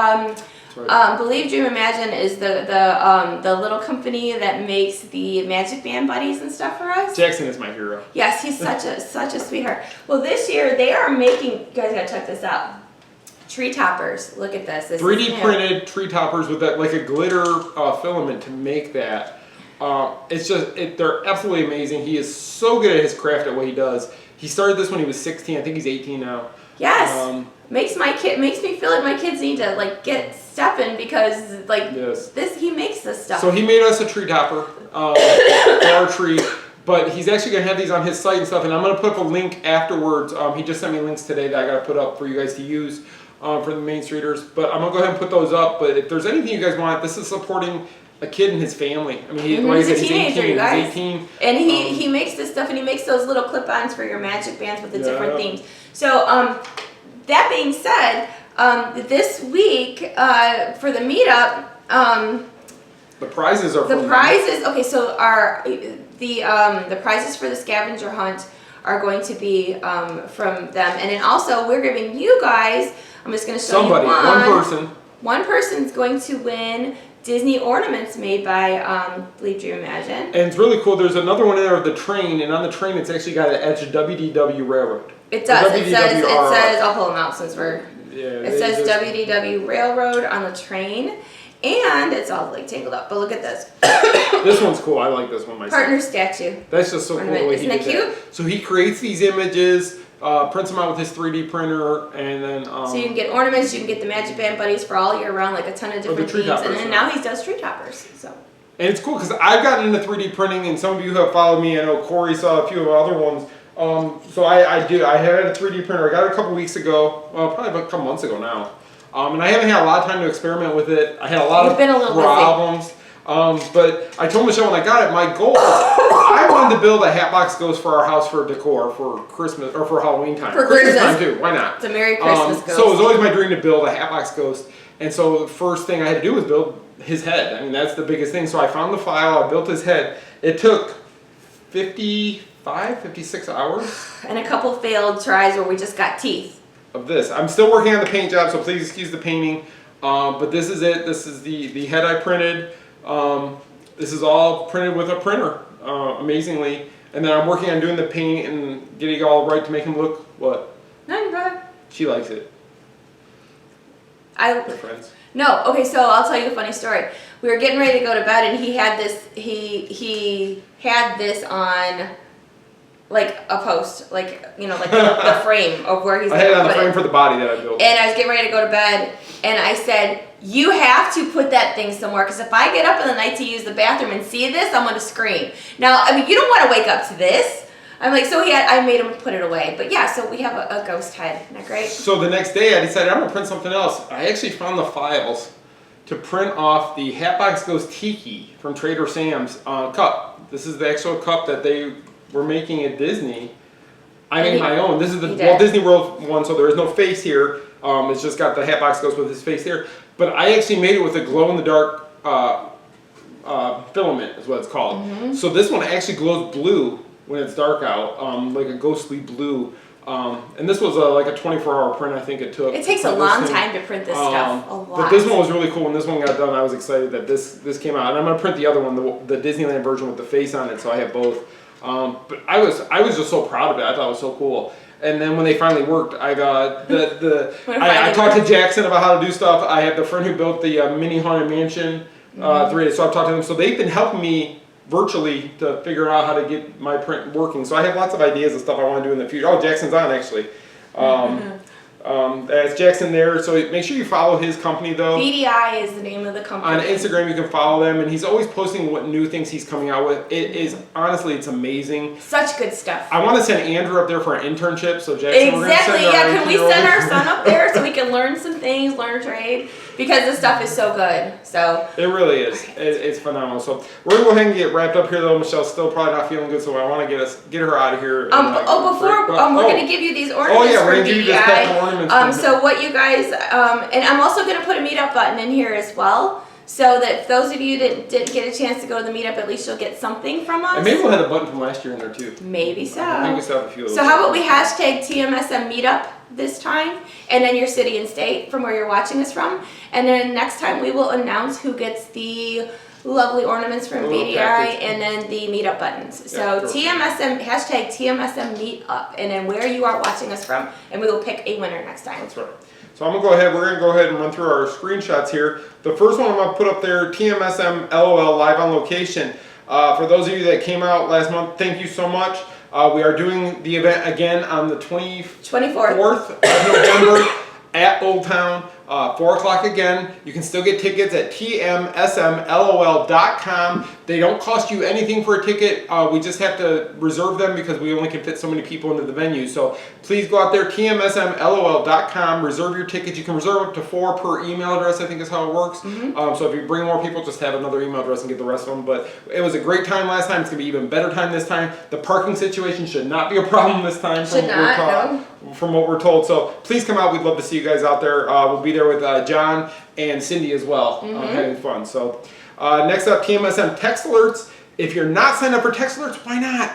Believe, Dream, Imagine is the little company that makes the Magic Band buddies and stuff for us. Jackson is my hero. Yes, he's such a sweetheart. Well, this year they are making. You guys gotta check this out. Tree toppers. Look at this. 3D printed tree toppers with that like a glitter filament to make that. They're absolutely amazing. He is so good at his craft at what he does. He started this when he was 16. I think he's 18 now. Yes. Makes me feel like my kids need to like get stepping because like he makes this stuff. So he made us a tree topper for our tree, but he's actually gonna have these on his site and stuff. And I'm gonna put up a link afterwards. He just sent me links today that I gotta put up for you guys to use for the Main Streeters. But I'm gonna go ahead and put those up. But if there's anything you guys want, this is supporting a kid and his family. I mean, like I said, he's a teenager, you guys. He's 18. And he makes this stuff, and he makes those little clip-ons for your magic bands with the different themes. So, that being said, this week for the meetup, the prizes are okay. So the prizes for the scavenger hunt are going to be from them, and then also we're giving you guys. I'm just going to show you one person. One person's going to win Disney ornaments made by Believe, Dream, Imagine. And it's really cool. There's another one in there of the train, and on the train it's actually got an etched WDW Railroad. It does. It says. I'll pull them out since we're. Yeah. It says WDW Railroad on the train, and it's all like tangled up. But look at this. This one's cool. I like this one myself. Partner statue. That's just so cool the way Isn't that cute? So he creates these images, prints them out with his 3D printer, and then. So you can get ornaments. You can get the Magic Band buddies for all year round, like a ton of different themes. And then now he does tree toppers. So. And it's cool because I've gotten into 3D printing, and some of you who have followed me. I know Corey saw a few of the other ones. So I do. I had a 3D printer. I got it a couple weeks ago. Probably about a couple months ago now. And I haven't had a lot of time to experiment with it. I had a lot of problems. But I told Michelle when I got it, my goal was I wanted to build a Hatbox Ghost for our house for decor for Christmas or for Halloween time. For Christmas time too. Why not? It's a Merry Christmas Ghost. So it was always my dream to build a Hatbox Ghost, and so the first thing I had to do was build his head. I mean, that's the biggest thing. So I found the file. I built his head. It took 56 hours. And a couple failed tries where we just got teeth. Of this. I'm still working on the paint job, so please excuse the painting. But this is it. This is the head I printed. This is all printed with a printer, amazingly. And then I'm working on doing the paint and getting it all right to make him look what? She likes it. My friends. No, okay, so I'll tell you a funny story. We were getting ready to go to bed, and he had this on like a post, like, you know, like the frame of where he's I had it on the put frame for the body that I built. And I was getting ready to go to bed, and I said, you have to put that thing somewhere, because if I get up in the night to use the bathroom and see this, I'm going to scream. Now, I mean, you don't want to wake up to this. I'm like, so I made him put it away. But yeah, so we have a ghost head. Isn't that great? So the next day I decided I'm going to print something else. I actually found the files to print off the Hatbox Ghost Tiki from Trader Sam's cup. This is the actual cup that they were making at Disney. I made my own. This is the Walt Disney World one, so there is no face here. It's just got the Hatbox Ghost with his face there. But I actually made it with a glow-in-the-dark filament is what it's called. Mm-hmm. So this one actually glows blue when it's dark out, like a ghostly blue. And this was like a 24-hour print, I think it took. It takes a long time to print this stuff, a lot. But this one was really cool. When this one got done, I was excited that this came out. And I'm going to print the other one, the Disneyland version with the face on it, so I have both. But I was just so proud of it. I thought it was so cool. And then when they finally worked, I got I talked to Jackson about how to do stuff. I have the friend who built the mini haunted mansion 3D, so I've talked to them. So they've been helping me virtually to figure out how to get my print working. So I have lots of ideas of stuff I want to do in the future. Oh, Jackson's on actually. That's Jackson there. So make sure you follow his company though. BDI is the name of the company. On Instagram you can follow them, and he's always posting what new things he's coming out with. It is honestly, it's amazing. Such good stuff. I want to send Andrew up there for an internship. So Jackson, exactly. Can we send our son up there so we can learn some things, learn a trade? Because this stuff is so good. So it really is. It's phenomenal. So we're gonna go ahead and get wrapped up here though. Michelle's still probably not feeling good, so I want to get her out of here. We're gonna give you these ornaments for BDI. So what you guys, and I'm also gonna put a meetup button in here as well, so that those of you that didn't get a chance to go to the meetup, at least you'll get something from us. And maybe we'll have a button from last year in there too. Maybe so. I think we still have a few of those. So how about we hashtag TMSM meetup this time, and then your city and state from where you're watching us from, and then next time we will announce who gets the lovely ornaments from BDI and then the meetup buttons. So TMSM, hashtag TMSM meetup, and then where you are watching us from, and we will pick a winner next time. That's right. So we're gonna go ahead and run through our screenshots here. The first one I'm gonna put up there, TMSM LOL live on location. For those of you that came out last month, thank you so much. We are doing the event again on the 24th of November at Old Town, 4 o'clock again. You can still get tickets at tmsmlol.com. They don't cost you anything for a ticket. We just have to reserve them because we only can fit so many people into the venue. So please go out there, tmsmlol.com, reserve your tickets. You can reserve up to 4 per email address, I think is how it works. So if you bring more people, just have another email address and get the rest of them. But it was a great time last time. It's going to be even better time this time. The parking situation should not be a problem this time from what we're told. So please come out. We'd love to see you guys out there. We'll be there with John and Cindy as well, having fun. So next up, TMSM text alerts. If you're not signed up for text alerts, why not?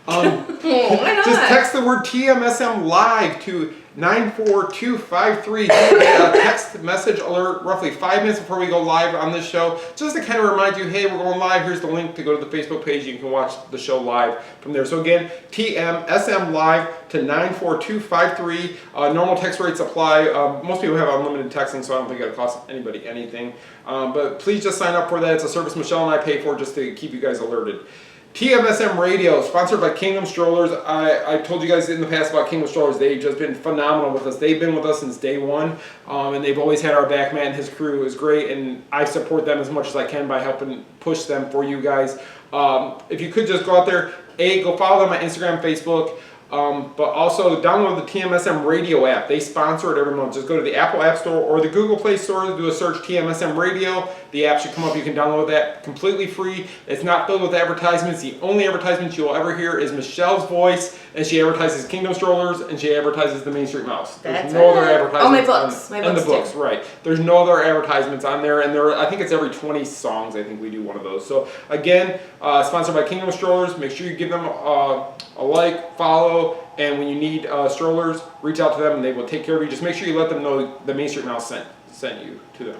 Why not? Just text the word TMSM live to 94253. Text message alert roughly 5 minutes before we go live on this show, just to kind of remind you, hey, we're going live. Here's the link to go to the Facebook page. You can watch the show live from there. So again, TMSM live to 94253. Normal text rates apply. Most people have unlimited texting, so I don't think it'll cost anybody anything. But please just sign up for that. It's a service Michelle and I pay for just to keep you guys alerted. TMSM Radio, sponsored by Kingdom Strollers. I told you guys in the past about Kingdom Strollers. They've just been phenomenal with us. They've been with us since day one, and they've always had our back. Matt and his crew is great, and I support them as much as I can by helping push them for you guys. If you could just go out there, go follow them on Instagram, Facebook. But also download the TMSM radio app. They sponsor it every month. Just go to the Apple App Store or the Google Play Store, do a search TMSM radio. The app should come up. You can download that completely free. It's not filled with advertisements. The only advertisements you'll ever hear is Michelle's voice, and she advertises Kingdom Strollers, and she advertises the Main Street Mouse. There's no other advertisements. Oh, my books. My books, and the books, too. right. There's no other advertisements on there, and I think it's every 20 songs, I think we do one of those. So again, sponsored by Kingdom Strollers. Make sure you give them a like, follow, and when you need strollers, reach out to them and they will take care of you. Just make sure you let them know the Main Street Mouse sent you to them.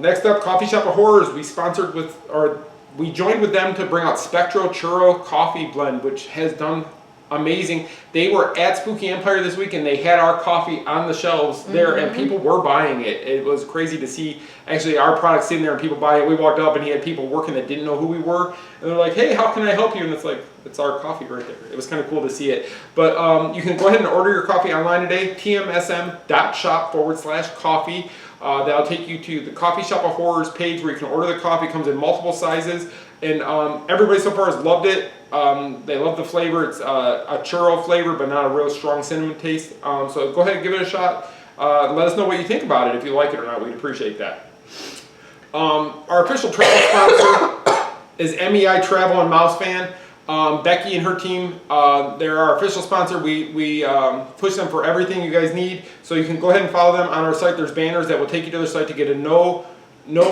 Next up, Coffee Shop of Horrors. We joined with them to bring out Spectro Churro Coffee Blend, which has done amazing. They were at Spooky Empire this week and they had our coffee on the shelves there and people were buying it. It was crazy to see actually our product sitting there and people buying it. We walked up and he had people working that didn't know who we were and they're like, hey, how can I help you? And it's like, it's our coffee right there. It was kind of cool to see it. But you can go ahead and order your coffee online today, tmsm.shop/coffee. That'll take you to the Coffee Shop of Horrors page where you can order the coffee. It comes in multiple sizes and everybody so far has loved it. They love the flavor. It's a churro flavor, but not a real strong cinnamon taste. So go ahead and give it a shot. Let us know what you think about it. If you like it or not, we'd appreciate that. Our official travel sponsor is MEI-Travel Mouse Fan. Becky and her team, they're our official sponsor. We push them for everything you guys need. So you can go ahead and follow them on our site. There's banners that will take you to their site to get a no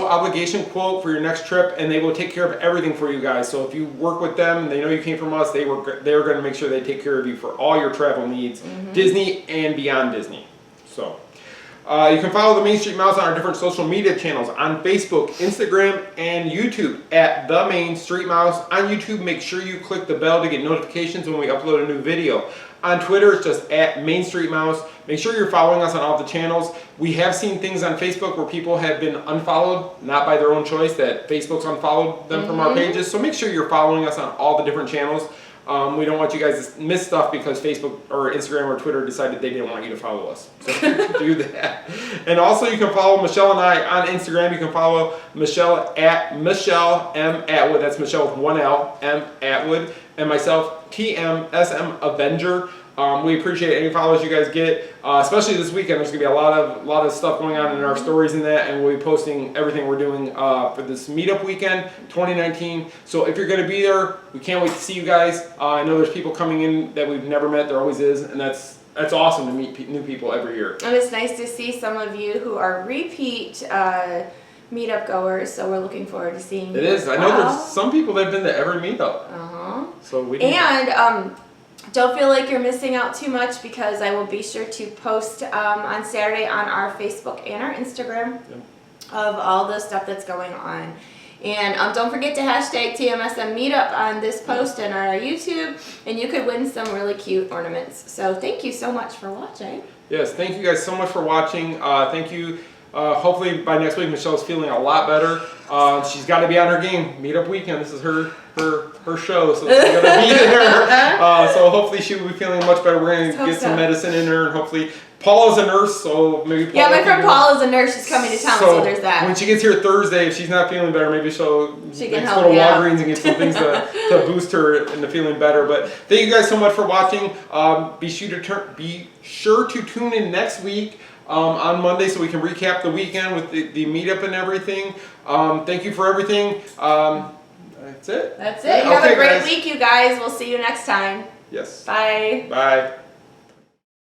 obligation quote for your next trip, and they will take care of everything for you guys. So if you work with them and they know you came from us, they're going to make sure they take care of you for all your travel needs, Disney and beyond Disney. So you can follow the Main Street Mouse on our different social media channels on Facebook, Instagram, and YouTube at The Main Street Mouse. On YouTube, make sure you click the bell to get notifications when we upload a new video. On Twitter, it's just at Main Street Mouse. Make sure you're following us on all the channels. We have seen things on Facebook where people have been unfollowed, not by their own choice, that Facebook's unfollowed them from our pages. So make sure you're following us on all the different channels. We don't want you guys to miss stuff because Facebook or Instagram or Twitter decided they didn't want you to follow us. So do that. And also you can follow Michelle and I on Instagram. You can follow Michelle at Michelle M. Atwood. That's Michelle with one L, M. Atwood. And myself, TMSM Avenger. We appreciate any follows you guys get, especially this weekend. There's gonna be a lot of stuff going on in our stories and that, and we'll be posting everything we're doing for this meetup weekend 2019. So if you're gonna be there, we can't wait to see you guys. I know there's people coming in that we've never met. There always is, and that's awesome to meet new people every year. And it's nice to see some of you who are repeat meetup goers. So we're looking forward to seeing you. It is. I know there's some people that have been to every meetup. So we don't feel like you're missing out too much because I will be sure to post on Saturday on our Facebook and our Instagram of all the stuff that's going on. And don't forget to hashtag TMSM Meetup on this post and our YouTube, and you could win some really cute ornaments. So thank you so much for watching. Yes, thank you guys so much for watching. Thank you. Hopefully by next week Michelle's feeling a lot better. She's got to be on her game. Meetup weekend. This is her show, so she's got to be there. So hopefully she will be feeling much better. We're going to get some medicine in her, and hopefully Paula's a nurse, so maybe Paula my friend Paula's a nurse. She's coming to town, so there's that. When she gets here Thursday, if she's not feeling better, maybe she can help go to Walgreens and get some things to boost her into feeling better. But thank you guys so much for watching. Be sure to tune in next week on Monday so we can recap the weekend with the meetup and everything. Thank you for everything. That's it. That's it. Have a great week, you guys. We'll see you next time. Yes. Bye. Bye.